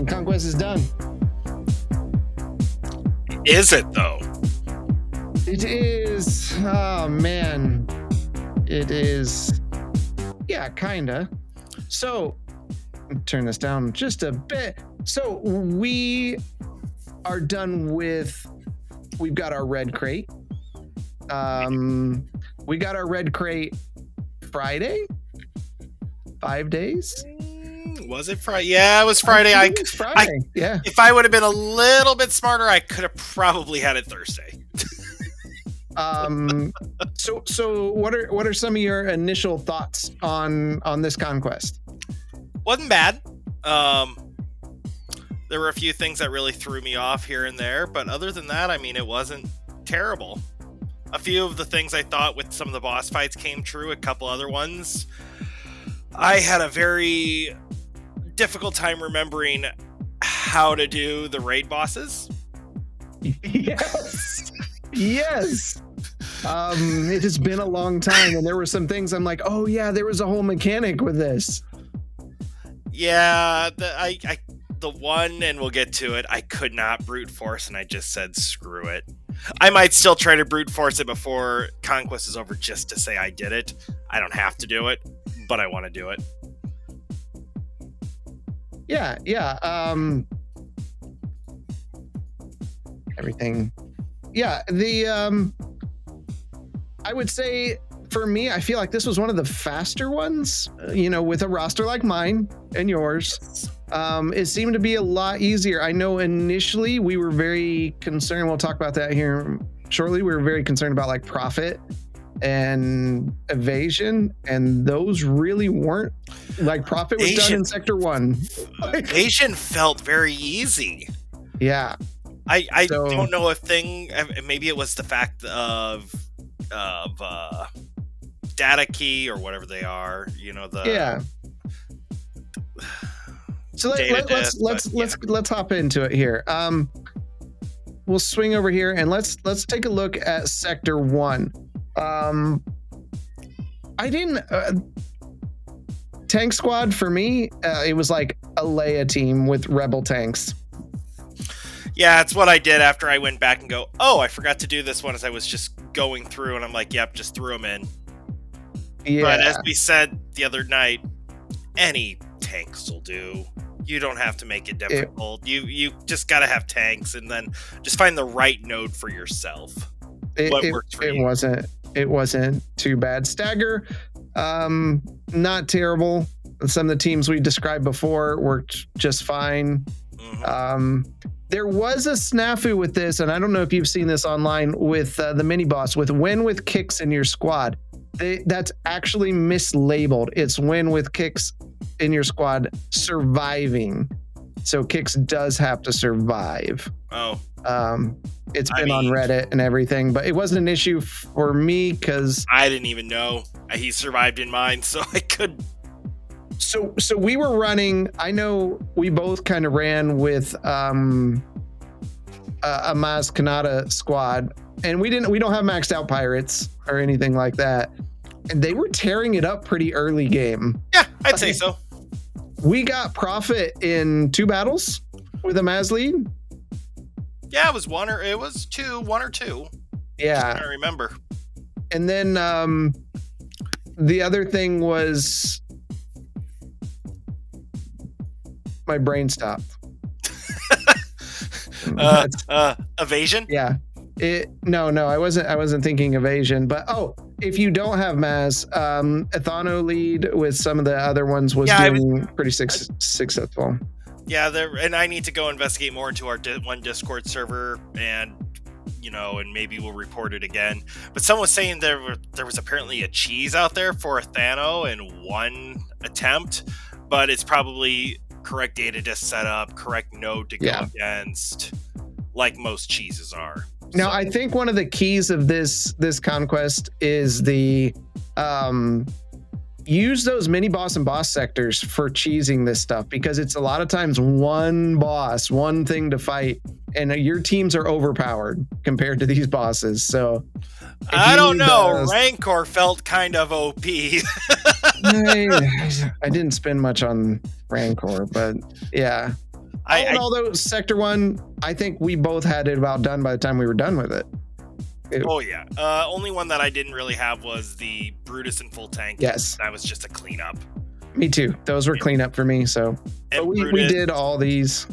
Conquest is done. Is it though? It is. Oh man, it is. Yeah, kinda. So, turn this down just a bit. So we are done with. We've got our red crate. We got our red crate Friday. 5 days. Was it Friday? Yeah, it was Friday. It was Friday. Yeah. If I would have been a little bit smarter, I could have probably had it Thursday. So what are some of your initial thoughts on this conquest? Wasn't bad. There were a few things that really threw me off here and there, but other than that, I mean, it wasn't terrible. A few of the things I thought with some of the boss fights came true. A couple other ones, I had a very difficult time remembering how to do the raid bosses. Yes. Yes. It has been a long time, and there were some things I'm like, oh yeah, there was a whole mechanic with this. Yeah, the one, and we'll get to it, I could not brute force, and I just said screw it. I might still try to brute force it before Conquest is over just to say I did it. I don't have to do it, but I want to do it. Yeah. Everything. Yeah, I would say for me, I feel like this was one of the faster ones, with a roster like mine and yours. It seemed to be a lot easier. I know initially we were very concerned. We'll talk about that here shortly. We were very concerned about like profit and evasion, and those really weren't. Like profit was done in sector 1. Evasion felt very easy. Yeah. I don't know if maybe it was the fact of data key or whatever they are, yeah. So let's hop into it here. We'll swing over here and let's take a look at sector 1. I didn't tank squad for me. It was like a Leia team with rebel tanks. Yeah, it's what I did after I went back and go, oh, I forgot to do this one as I was just going through, and I'm like, yep, just threw them in. Yeah. But as we said the other night, any tanks will do. You don't have to make it difficult. You just got to have tanks, and then just find the right node for yourself. It wasn't too bad. Stagger, not terrible. Some of the teams we described before worked just fine. Mm-hmm. There was a snafu with this, and I don't know if you've seen this online with the mini boss with win with kicks in your squad. That's actually mislabeled. It's win with kicks in your squad surviving. So kicks does have to survive. Oh. It's been on Reddit and everything, but it wasn't an issue for me because I didn't even know he survived in mine, so I could. So we were running. I know we both kind of ran with a Maz Kanata squad, and we don't have maxed out pirates or anything like that. And they were tearing it up pretty early game. Yeah, I'd say so. We got profit in 2 battles with a Maz lead. Yeah, it was one or two. Yeah, I remember. And then the other thing was my brain stopped. Evasion? Yeah. No, I wasn't thinking evasion, but if you don't have Maz, Ethano lead with some of the other ones was doing pretty successful. Yeah, and I need to go investigate more into our one Discord server, and maybe we'll report it again. But someone was saying there was apparently a cheese out there for Ethano in one attempt, but it's probably correct data to set up, correct node to go against, like most cheeses are. Now, I think one of the keys of this conquest is the use those mini boss and boss sectors for cheesing this stuff, because it's a lot of times one boss, one thing to fight, and your teams are overpowered compared to these bosses. So I don't know. Rancor felt kind of OP. I didn't spend much on Rancor, but yeah. Although Sector 1, I think we both had it about done by the time we were done with it. Oh yeah. Only one that I didn't really have was the Brutus and full tank. Yes. That was just a cleanup. Me too. Those were cleanup for me. So but we did all these.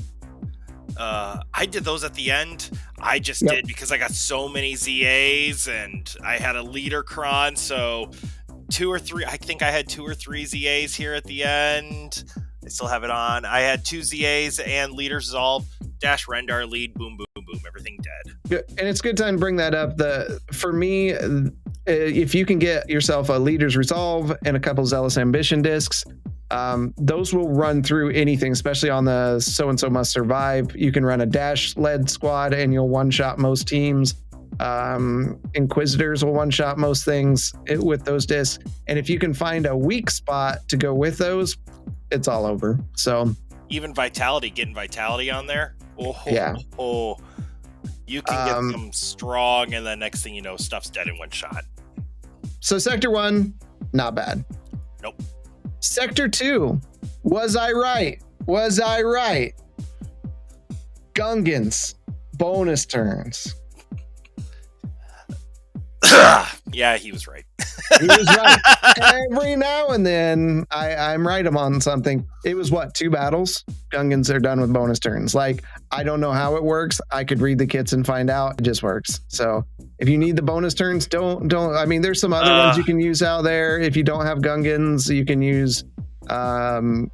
I did those at the end. I just did because I got so many ZAs and I had a leader cron. So 2 or 3, I think I had 2 or 3 ZAs here at the end. I still have it on. I had 2 ZAs and leader resolve, dash Rendar lead, boom, boom, boom, everything dead. Good. And it's a good time to bring that up. For me, if you can get yourself a leader's resolve and a couple zealous ambition discs, those will run through anything, especially on the so-and-so must survive. You can run a dash led squad and you'll one-shot most teams. Inquisitors will one-shot most things with those discs. And if you can find a weak spot to go with those, it's all over. So even Vitality, getting Vitality on there. Oh, you can get them strong, and then next thing you know, stuff's dead in one shot. So Sector 1, not bad. Nope. Sector 2, was I right? Was I right? Gungans, bonus turns. Yeah, he was right. He was right. Every now and then, I'm right on something. It was 2 battles? Gungans are done with bonus turns. Like, I don't know how it works. I could read the kits and find out. It just works. So if you need the bonus turns, don't. I mean, there's some other ones you can use out there. If you don't have Gungans, you can use Hoda,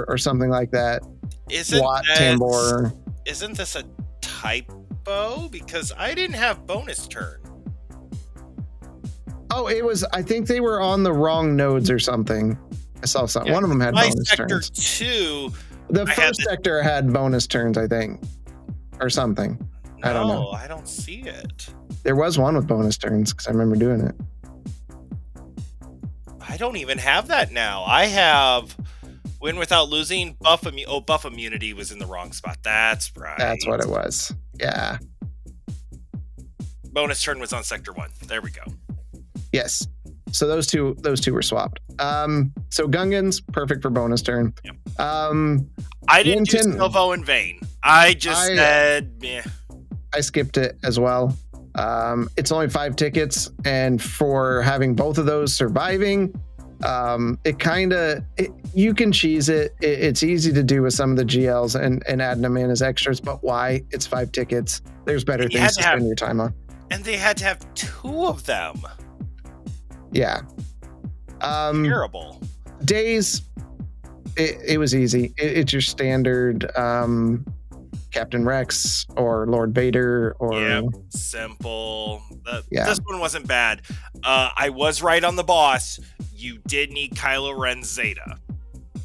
or something like that. Isn't this a typo? Because I didn't have bonus turn. Oh, it was. I think they were on the wrong nodes or something. I saw something. Yeah, one of them had bonus sector turns. 2. The first sector had bonus turns, I think, or something. No, I don't know. I don't see it. There was one with bonus turns because I remember doing it. I don't even have that now. I have win without losing. Buff immunity was in the wrong spot. That's right. That's what it was. Yeah. Bonus turn was on sector 1. There we go. Yes. So those two were swapped. So Gungans, perfect for bonus turn. Yep. I didn't do Silvo in vain. I just said, meh. I skipped it as well. It's only 5 tickets, and for having both of those surviving, you can cheese it. It's easy to do with some of the GLs and adding them in as extras, but why? It's 5 tickets. There's better things to spend your time on. And they had to have 2 of them. Yeah. Terrible. Days, it was easy. It's your standard Captain Rex or Lord Vader or simple. This one wasn't bad. I was right on the boss. You did need Kylo Ren Zeta.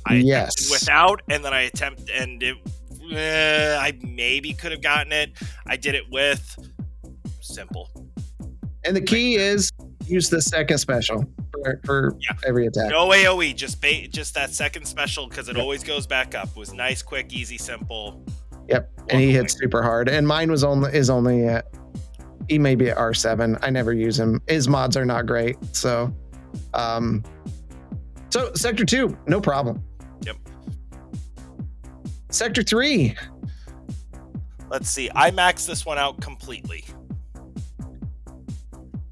I attempted without, and then I attempted, and I maybe could have gotten it. I did it with. Simple. And the key is use the second special for every attack. No AoE, just that second special because it always goes back up. It was nice, quick, easy, simple. Yep, and he hits super hard. And mine is only at, he may be at R7. I never use him. His mods are not great. So Sector 2, no problem. Yep. Sector 3. Let's see. I maxed this one out completely.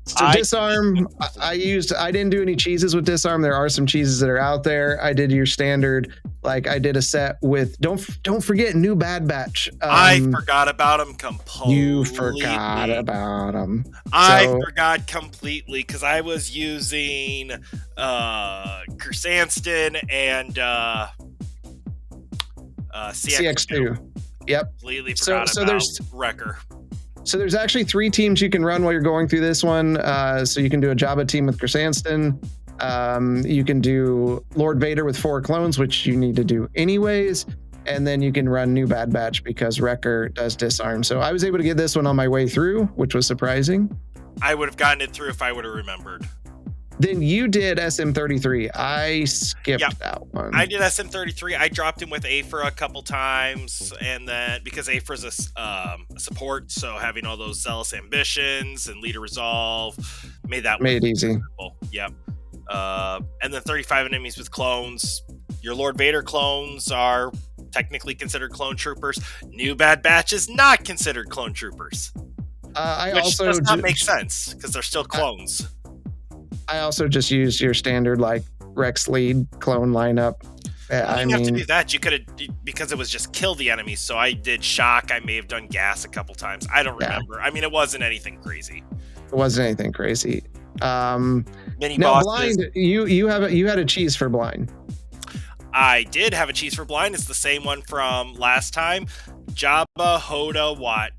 So disarm, I didn't do any cheeses with disarm. There are some cheeses that are out there. I did your standard, like I did a set with, don't forget New Bad Batch. I forgot about him completely. You forgot about him. I forgot completely because I was using Chrysanstin and CX2. Yep. Completely forgot about Wrecker. So there's actually 3 teams you can run while you're going through this one. So you can do a Jabba team with Chrysanstin. You can do Lord Vader with 4 clones, which you need to do anyways. And then you can run New Bad Batch because Wrecker does disarm. So I was able to get this one on my way through, which was surprising. I would have gotten it through if I would have remembered. Then you did SM33. I skipped that one. I did SM33. I dropped him with Aphra a couple times, and then because Aphra's a support, so having all those zealous ambitions and leader resolve made it easy. Simple. Yep. And then 35 enemies with clones. Your Lord Vader clones are technically considered clone troopers. New Bad Batch is not considered clone troopers. Which does not make sense, because they're still clones. I also just used your standard, like, Rex lead clone lineup. You didn't have to do that. You could have, because it was just kill the enemies. So I did shock. I may have done gas a couple times. I don't remember. I mean, it wasn't anything crazy. It wasn't anything crazy. Mini now, bosses. blind. You had a cheese for blind. I did have a cheese for blind. It's the same one from last time. Jabba, Hoda, Watt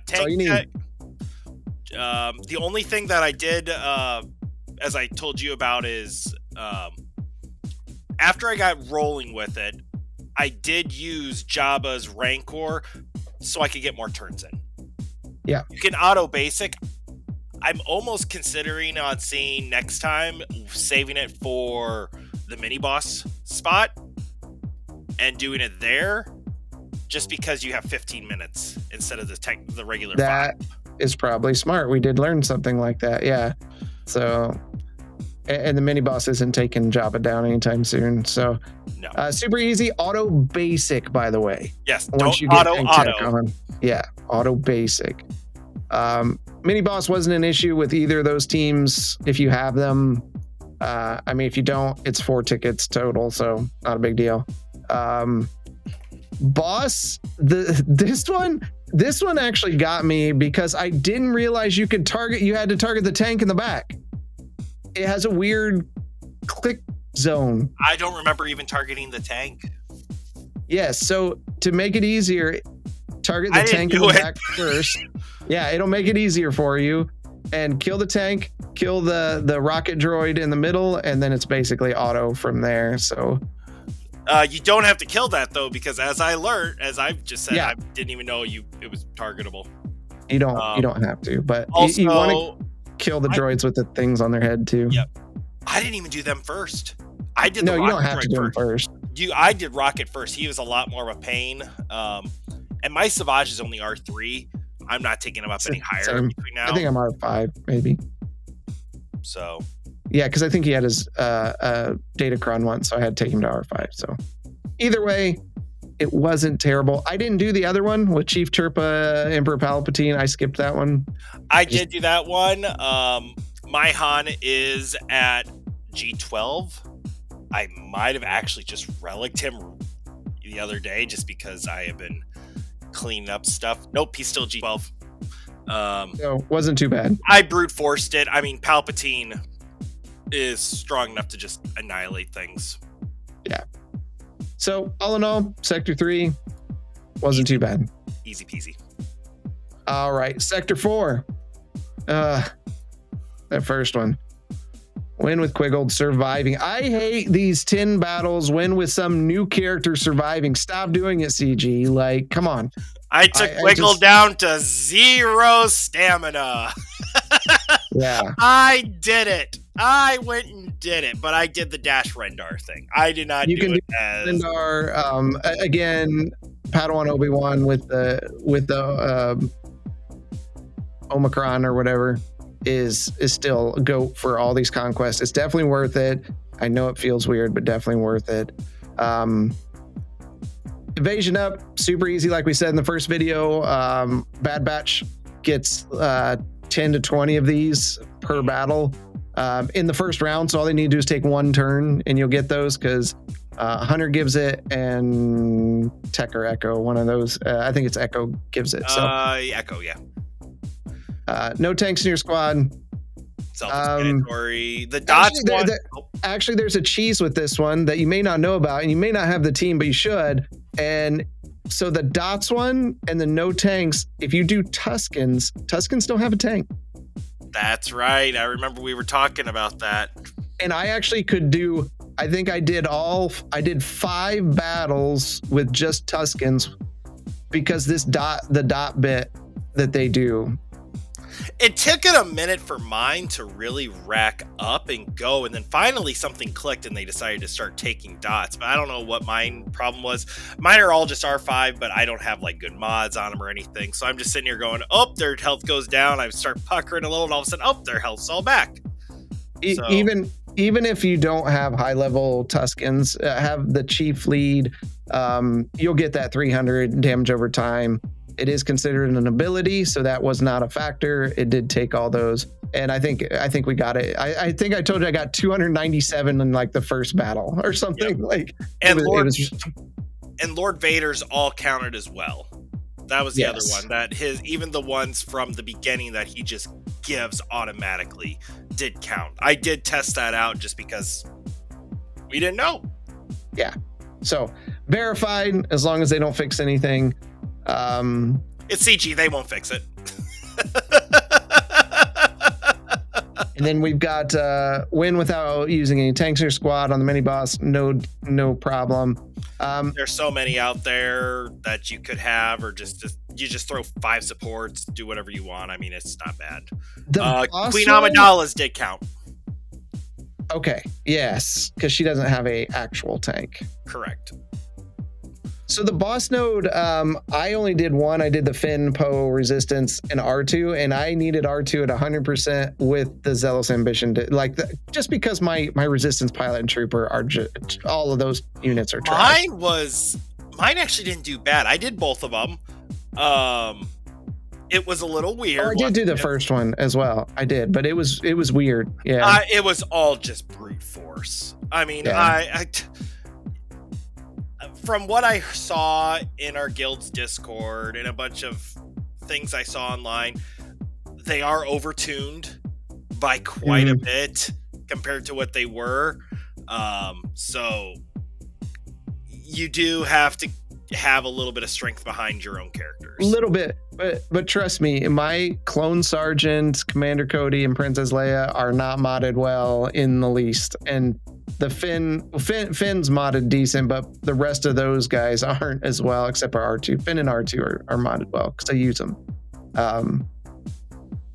tank. The only thing that I did, as I told you about, is after I got rolling with it, I did use Jabba's Rancor so I could get more turns in. Yeah. You can auto basic. I'm almost considering on seeing next time saving it for the mini boss spot and doing it there, just because you have 15 minutes instead of the regular 5. Is probably smart. We did learn something like that. Yeah. So, and the mini boss isn't taking Jabba down anytime soon. So, no. Super easy. Auto basic, by the way. Yes. Once you get auto. On. Yeah. Auto basic. Mini boss wasn't an issue with either of those teams if you have them. I mean, if you don't, it's 4 tickets total, so not a big deal. Boss, this one actually got me because I didn't realize you had to target the tank in the back. It has a weird click zone. I don't remember even targeting the tank. Yes, so to make it easier, target the tank in the back first. Yeah, it'll make it easier for you. And kill the tank, kill the rocket droid in the middle, and then it's basically auto from there. So you don't have to kill that though, because as I've just said, I didn't even know it was targetable. You don't have to, but also, you want to kill the droids with the things on their head too. Yep. I didn't even do them first. I did. No, you don't have to do them first. I did Rocket first. He was a lot more of a pain. And my Savage is only R3. I'm not taking him up any higher between now. I think I'm R5, maybe. So. Yeah, because I think he had his Datacron once, so I had to take him to R5. So either way, it wasn't terrible. I didn't do the other one with Chief Turpa, Emperor Palpatine. I skipped that one. I did do that one. My Han is at G12. I might have actually just relicked him the other day just because I have been cleaning up stuff. Nope, he's still G12. So wasn't too bad. I brute forced it. I mean, Palpatine is strong enough to just annihilate things. Yeah. So all in all, Sector 3 wasn't too bad. Easy peasy. All right, Sector 4. That first one. Win with Quiggled surviving. I hate these 10 battles. Win with some new character surviving. Stop doing it, CG. Like, come on. I took Quiggled down to 0 stamina. Yeah. I did it. I went and did it, but I did the Dash Rendar thing. I did not do it as Rendar. Again, Padawan Obi-Wan with the Omicron or whatever is still a GOAT for all these conquests. It's definitely worth it. I know it feels weird, but definitely worth it. Evasion up, super easy, like we said in the first video. Bad Batch gets 10 to 20 of these per battle in the first round, so all they need to do is take one turn and you'll get those, because Hunter gives it and Tech or Echo, one of those. I think it's Echo gives it. So Echo, yeah. No tanks in your squad. Self-explanatory. The dots actually, there's a cheese with this one that you may not know about, and you may not have the team, but you should. And so the dots one and the no tanks, if you do Tuskens don't have a tank. That's right. I remember we were talking about that. And I actually could do, I think I did 5 battles with just Tuskens, because the dot bit that they do. It took it a minute for mine to really rack up and go, and then finally something clicked and they decided to start taking dots. But I don't know what mine problem was. Mine are all just R5, but I don't have like good mods on them or anything. So I'm just sitting here going, oh, their health goes down. I start puckering a little, and all of a sudden, oh, their health's all back. Even even if you don't have high level Tuscans, have the chief lead, you'll get that 300 damage over time. It is considered an ability, so that was not a factor. It did take all those, and I think we got it. I think I told you I got 297 in like the first battle or something. Yep. Like, and Lord Vader's all counted as well. That was the other one, that even the ones from the beginning that he just gives automatically did count. I did test that out just because we didn't know. Yeah. So verified, as long as they don't fix anything. It's CG, they won't fix it. And then we've got win without using any tanks or squad on the mini boss. No problem. There's so many out there that you could have, or just throw 5 supports, do whatever you want. I mean, it's not bad. Queen Amidala's did count. Okay, yes, because she doesn't have a actual tank. Correct. So the boss node, I only did one. I did the Finn, Poe, Resistance, and R2, and I needed R2 at 100% with the Zealous Ambition. Just because my Resistance Pilot and Trooper are all of those units are trash. Mine actually didn't do bad. I did both of them. It was a little weird. Oh, I did do the first one as well. I did, but it was weird. Yeah, it was all just brute force. I mean, from what I saw in our guild's Discord and a bunch of things I saw online, they are overtuned by quite a bit compared to what they were. So you do have to have a little bit of strength behind your own characters. A little bit, but trust me, my Clone Sergeant, Commander Cody, and Princess Leia are not modded well in the least. And the Finn's modded decent, but the rest of those guys aren't as well, except for R2. Finn and R2 are modded well because I use them.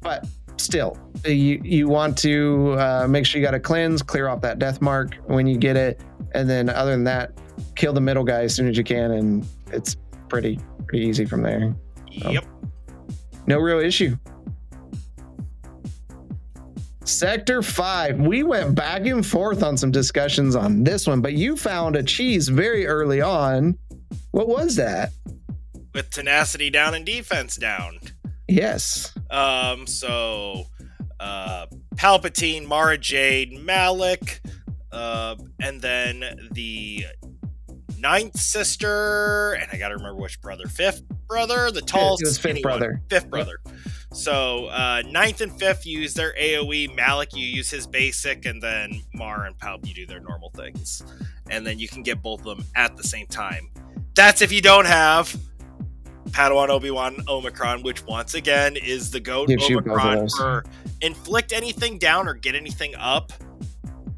But still, you want to make sure you got a cleanse, clear off that death mark when you get it, and then other than that, kill the middle guy as soon as you can, and it's pretty easy from there. Yep. No real issue. Sector 5. We went back and forth on some discussions on this one, but you found a cheese very early on. What was that? With tenacity down and defense down. Yes. So Palpatine, Mara Jade, Malik, and then the 9th sister, and I gotta remember which brother. 5th brother, the tall, it was 5th brother. 5th brother. So 9th and 5th use their AoE. Malik, you use his basic, and then Mar and Palp, you do their normal things. And then you can get both of them at the same time. That's if you don't have Padawan Obi-Wan Omicron, which once again is the GOAT Omicron for inflict anything down or get anything up.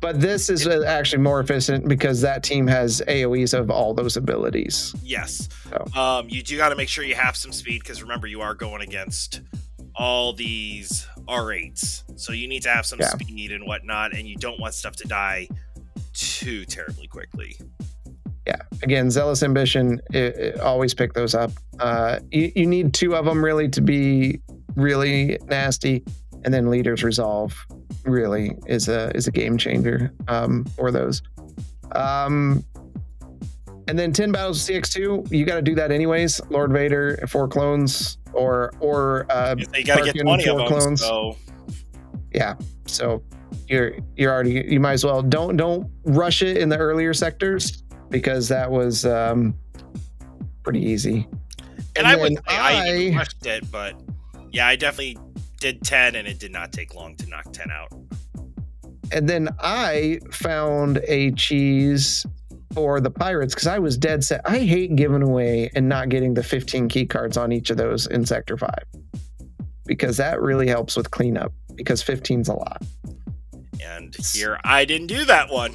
But this is actually more efficient because that team has AoEs of all those abilities. Yes. So. You do got to make sure you have some speed because remember, you are going against all these R8s. So you need to have some speed and whatnot, and you don't want stuff to die too terribly quickly. Yeah. Again, Zealous Ambition, always pick those up. You need 2 of them really to be really nasty, and then Leader's Resolve really is a game changer for those. And then 10 battles of CX2, you got to do that anyways. Lord Vader, 4 clones, or you got to get 20 of them. Clones. So. Yeah, so you might as well don't rush it in the earlier sectors because that was pretty easy. And I wouldn't say I even rushed it, but yeah, I definitely did 10, and it did not take long to knock 10 out. And then I found a cheese for the pirates because I was dead set. I hate giving away and not getting the 15 key cards on each of those in Sector 5 because that really helps with cleanup because 15's a lot. And here I didn't do that one.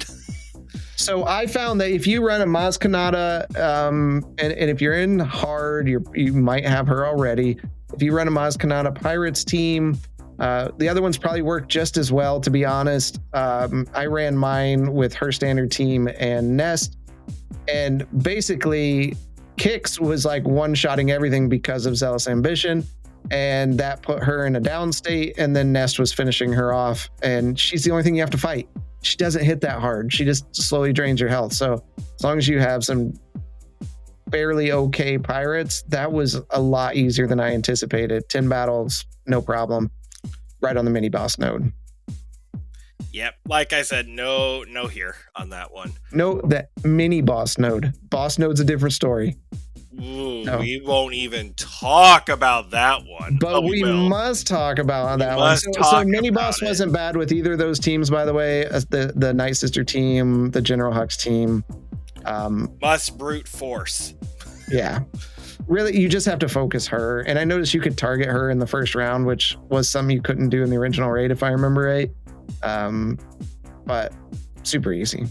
So I found that if you run a Maz Kanata, and if you're in hard, you might have her already. If you run a Maz Kanata Pirates team, the other ones probably work just as well, to be honest. I ran mine with her standard team and Nest, and basically Kix was like one-shotting everything because of Zealous Ambition, and that put her in a down state, and then Nest was finishing her off, and she's the only thing you have to fight. she doesn't hit that hard. She just slowly drains your health. So as long as you have some fairly okay pirates, that was a lot easier than I anticipated. 10 battles, no problem. Right on the mini boss node. Yep, like I said, no here on that one. No, that mini boss node. Boss node's a different story. Ooh, no. We won't even talk about that one. But we must talk about that one. So mini boss wasn't bad with either of those teams, by the way. The Night Sister team, the General Hux team. Must brute force. Yeah. Really, you just have to focus her. And I noticed you could target her in the first round, which was something you couldn't do in the original raid, if I remember right. But super easy.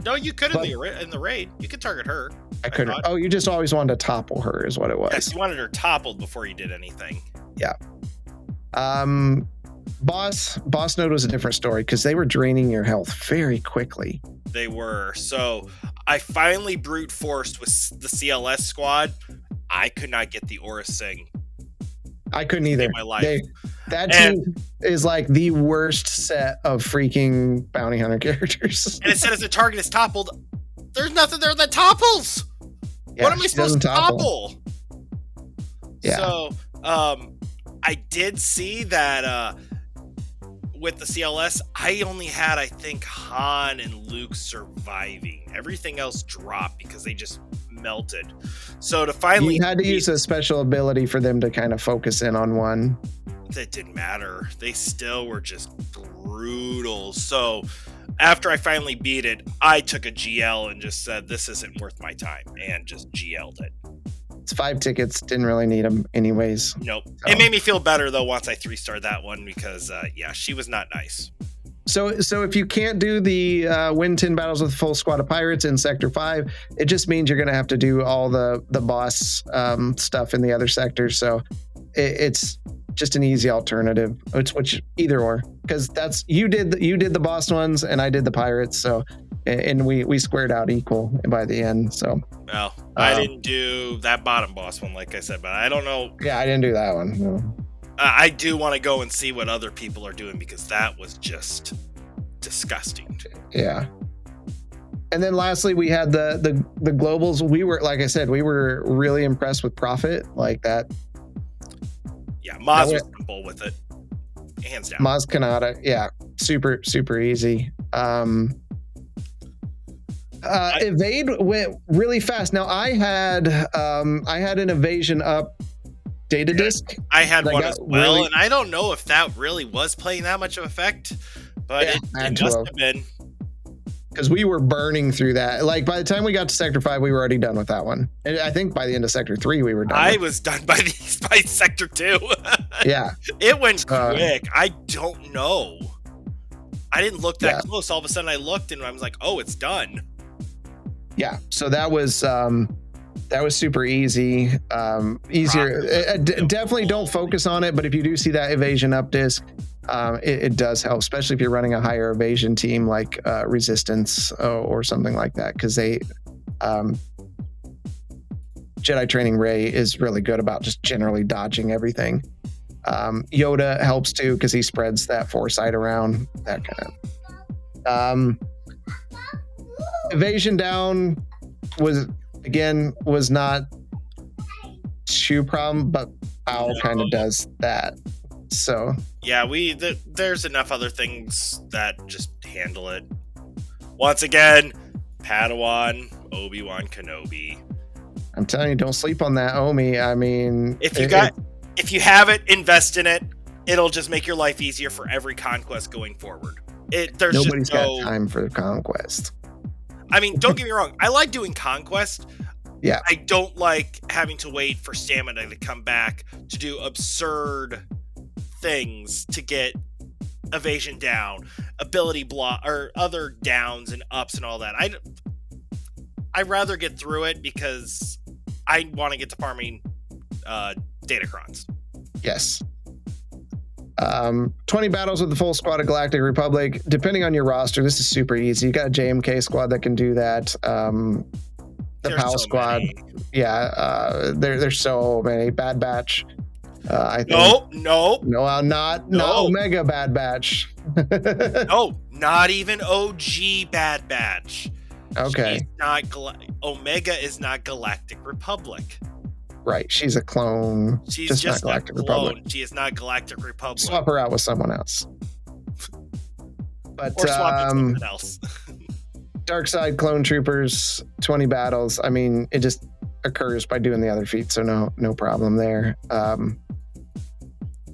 No, you could in the raid. You could target her. I couldn't. Oh, you just always wanted to topple her is what it was. Yes, you wanted her toppled before you did anything. Yeah. Boss node was a different story because they were draining your health very quickly. They were. So I finally brute forced with the CLS squad. I could not get the Aura Sing. I couldn't either. My life. That team is like the worst set of freaking bounty hunter characters. And it said as the target is toppled, there's nothing there that topples. Yeah, what am I supposed to topple? Yeah. So I did see that with the CLS, I only had, I think, Han and Luke surviving. Everything else dropped because they just melted. So to finally... You had to use a special ability for them to kind of focus in on one. That didn't matter. They still were just brutal. So after I finally beat it, I took a GL and just said, this isn't worth my time, and just GL'd it. It's 5 tickets. Didn't really need them anyways. Nope. So. It made me feel better, though, once I 3-starred that one because, yeah, she was not nice. So if you can't do the win 10 battles with a full squad of pirates in Sector 5, it just means you're going to have to do all the boss stuff in the other sectors. So it's just an easy alternative. It's which either or, because that's you did the boss ones and I did the pirates. So and we squared out equal by the end. So well, I didn't do that bottom boss one, like I said, but I don't know. Yeah, I didn't do that one. No. I do want to go and see what other people are doing because that was just disgusting. Yeah. And then lastly, we had the globals. We were, like I said, we were really impressed with Prophet, like that. Yeah, Maz was simple with it, hands down. Maz Kanata, yeah, super easy. Evade went really fast. Now I had an evasion up data disk. I had one as well, really, and I don't know if that really was playing that much of effect, but it must have been. Because we were burning through that. Like by the time we got to Sector 5, we were already done with that one. And I think by the end of Sector 3, we were done. I was done by Sector 2. Yeah. It went quick. I don't know. I didn't look that close. All of a sudden I looked and I was like, oh, it's done. Yeah. So that was super easy. Easier. Definitely don't focus on it. But if you do see that evasion up disc, it does help, especially if you're running a higher evasion team like Resistance or something like that, because Jedi Training Ray is really good about just generally dodging everything. Yoda helps too because he spreads that foresight around, that kind of. Evasion down was not too problem, but Owl kind of does that. So yeah, there's enough other things that just handle it. Once again, Padawan, Obi-Wan Kenobi. I'm telling you, don't sleep on that Omi. I mean, if you have it, invest in it. It'll just make your life easier for every conquest going forward. Nobody's got time for conquest. I mean, don't get me wrong. I like doing conquest. Yeah. I don't like having to wait for stamina to come back to do absurd things to get evasion down, ability block, or other downs and ups and all that. I'd rather get through it because I want to get to farming datacrons. Yes. 20 battles with the full squad of Galactic Republic. Depending on your roster, this is super easy. You got a JMK squad that can do that. The PAL squad. Many. Yeah. There's so many. Bad Batch. I think. No, not Omega Bad Batch. Not even OG Bad Batch. Okay. She's not Omega is not Galactic Republic. Right. She's a clone. She's just not Galactic a clone. Republic. She is not Galactic Republic. Swap her out with someone else. But or swap it to someone else. Dark Side Clone Troopers, 20 battles. I mean, it just occurs by doing the other feats, so no problem there. And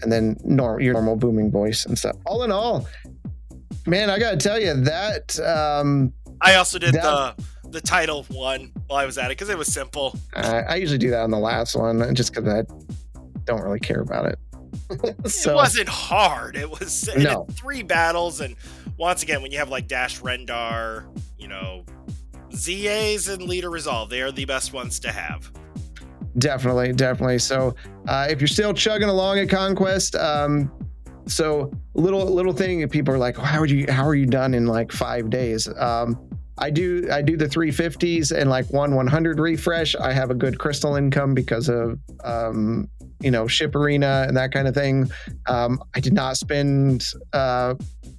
then your normal booming voice and stuff. All in all, man, I gotta tell you that. I also did the title one while I was at it because it was simple. I usually do that on the last one just because I don't really care about it. So, it wasn't hard. It was 3 battles, and once again, when you have like Dash Rendar, ZAs and Leader Resolve, they are the best ones to have. Definitely. So if you're still chugging along at Conquest, so little thing, people are like, how are you done in like 5 days? I do the 350s and like 100 refresh. I have a good crystal income because of ship arena and that kind of thing. I did not spend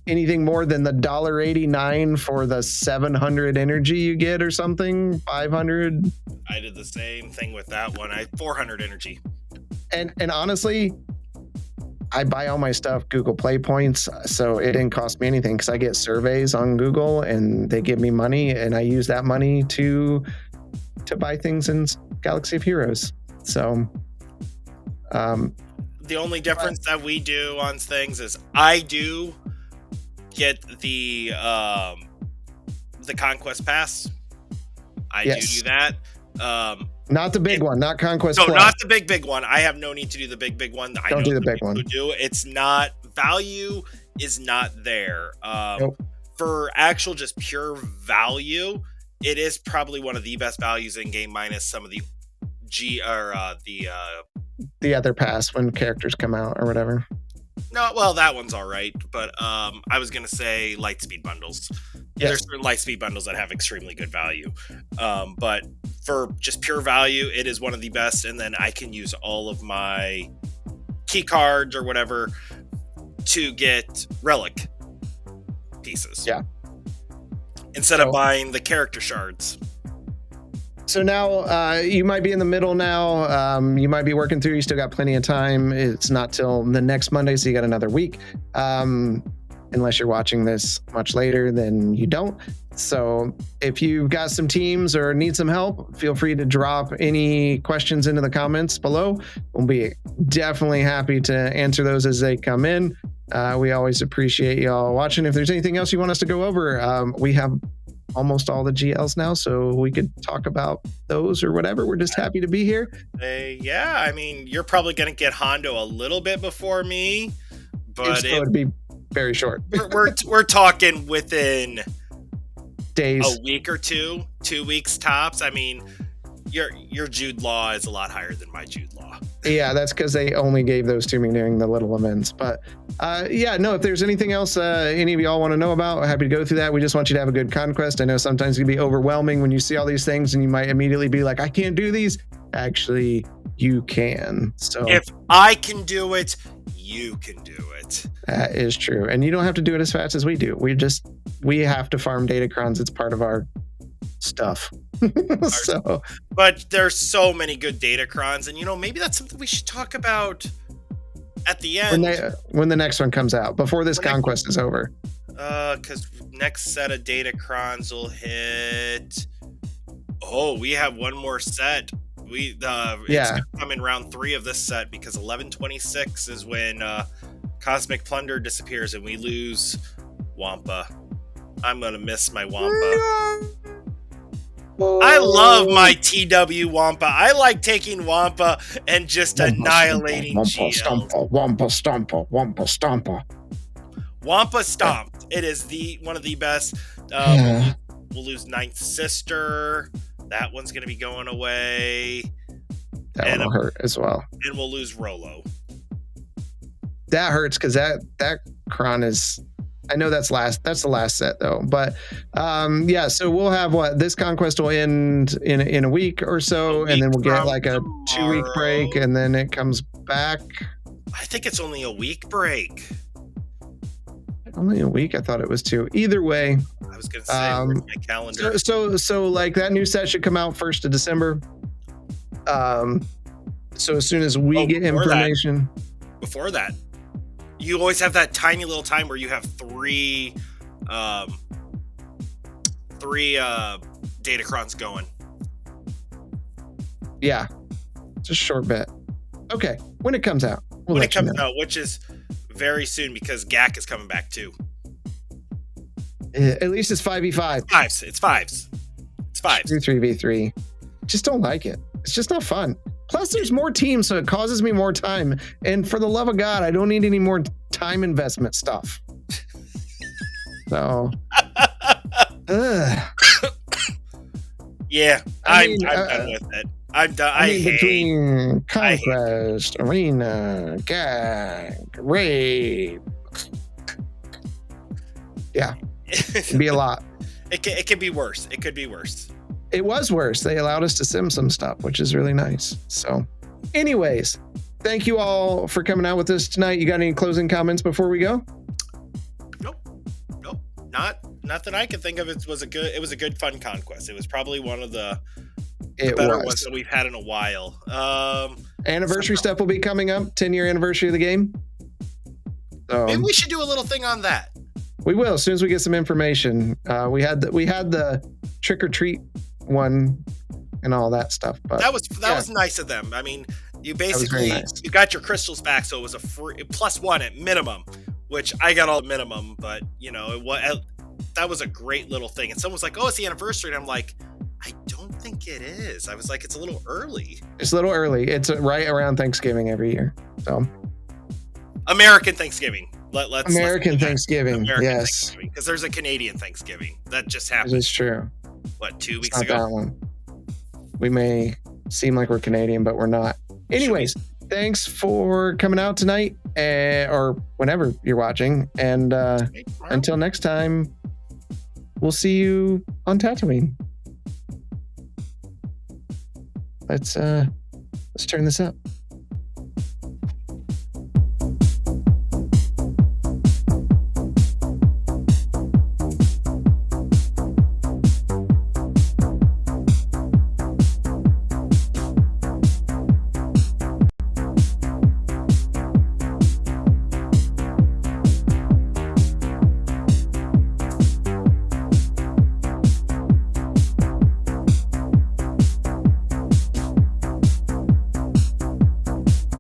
anything more than the $1.89 for the 700 energy you get or something. 500. I did the same thing with that one. I had 400 energy. And honestly, I buy all my stuff Google Play points, so it didn't cost me anything because I get surveys on Google and they give me money, and I use that money to buy things in Galaxy of Heroes. So the only difference that we do on things is I do get the Conquest Pass. I do that. Not the big one, not Conquest. No, Plus. Not the big one. I have no need to do the big one. Don't do the big one. It's not, value is not there. Nope. For actual just pure value, it is probably one of the best values in game, minus some of the the other pass when characters come out or whatever. No, well, that one's all right, but I was gonna say Lightspeed bundles. Yes. There's certain Lightspeed bundles that have extremely good value, but for just pure value, it is one of the best. And then I can use all of my key cards or whatever to get relic pieces. Yeah. Instead of buying the character shards. So now you might be in the middle now. You might be working through. You still got plenty of time. It's not till the next Monday, so you got another week. Unless you're watching this much later, then you don't. So if you've got some teams or need some help, feel free to drop any questions into the comments below. We'll be definitely happy to answer those as they come in. We always appreciate y'all watching. If there's anything else you want us to go over, we have almost all the GLs now, so we could talk about those or whatever. We're just happy to be here. Yeah, I mean, you're probably going to get Hondo a little bit before me, but it would be very short. we're talking within days, a week or 2 weeks tops. I mean, your Jude Law is a lot higher than my Jude Law. Yeah, that's because they only gave those to me during the little events. But if there's anything else any of y'all want to know about, happy to go through that. We just want you to have a good Conquest. I know sometimes it can be overwhelming when you see all these things and you might immediately be like, I can't do these. Actually, you can. So if I can do it, you can do it. That is true. And you don't have to do it as fast as we do. We have to farm datacrons. It's part of our stuff. But there's so many good datacrons, and maybe that's something we should talk about at the end when the next one comes out, before this Conquest is over. Because next set of datacrons will hit. Oh, we have one more set. It's gonna come in round 3 of this set, because 1126 is when Cosmic Plunder disappears and we lose Wampa. I'm gonna miss my Wampa. I love my TW Wampa. I like taking Wampa and just annihilating GL. Wampa Stomper. Wampa Stomped. It is one of the best. We'll lose Ninth Sister. That one's going to be going away. That will hurt as well. And we'll lose Rolo. That hurts because that Kron is... I know that's the last set though, but so we'll have this Conquest will end in a week or so, and then we'll get like a 2-week break, and then it comes back. I think it's only a week break. Only a week. I thought it was 2. Either way. I was going to say, where's my calendar? So like that new set should come out 1st of December. So as soon as we get information. Before that, you always have that tiny little time where you have 3 Datacrons going. Yeah, just a short bit. Okay, when it comes out. When it comes out, which is very soon because GAC is coming back too. At least it's 5v5. It's fives. 3v3. Just don't like it. It's just not fun. Plus, there's more teams, so it causes me more time. And for the love of God, I don't need any more time investment stuff. So, yeah, I'm done with it. I'm done. Between Conquest, Arena, Gag, Raid. Yeah, it'd be a lot. It could be worse. It could be worse. It was worse. They allowed us to sim some stuff, which is really nice. So, anyways, thank you all for coming out with us tonight. You got any closing comments before we go? Nope. Not that I can think of. It was a good fun Conquest. It was probably one of the better ones that we've had in a while. Anniversary stuff will be coming up. 10-year anniversary of the game. So, maybe we should do a little thing on that. We will as soon as we get some information. We had the trick or treat one and all that stuff. But that was nice of them. I mean, you basically you got your crystals back, so it was a free +1 at minimum, which I got all minimum. But that was a great little thing. And someone was like, "Oh, it's the anniversary," and I'm like, I don't think it is. I was like, it's a little early. It's a little early. It's right around Thanksgiving every year. So American Thanksgiving. American Thanksgiving. Yes. Because there's a Canadian Thanksgiving. That just happened. It's true. What, 2 weeks not ago? That one. We may seem like we're Canadian, but we're not. Anyways, thanks for coming out tonight or whenever you're watching. And until next time, we'll see you on Tatooine. Let's turn this up.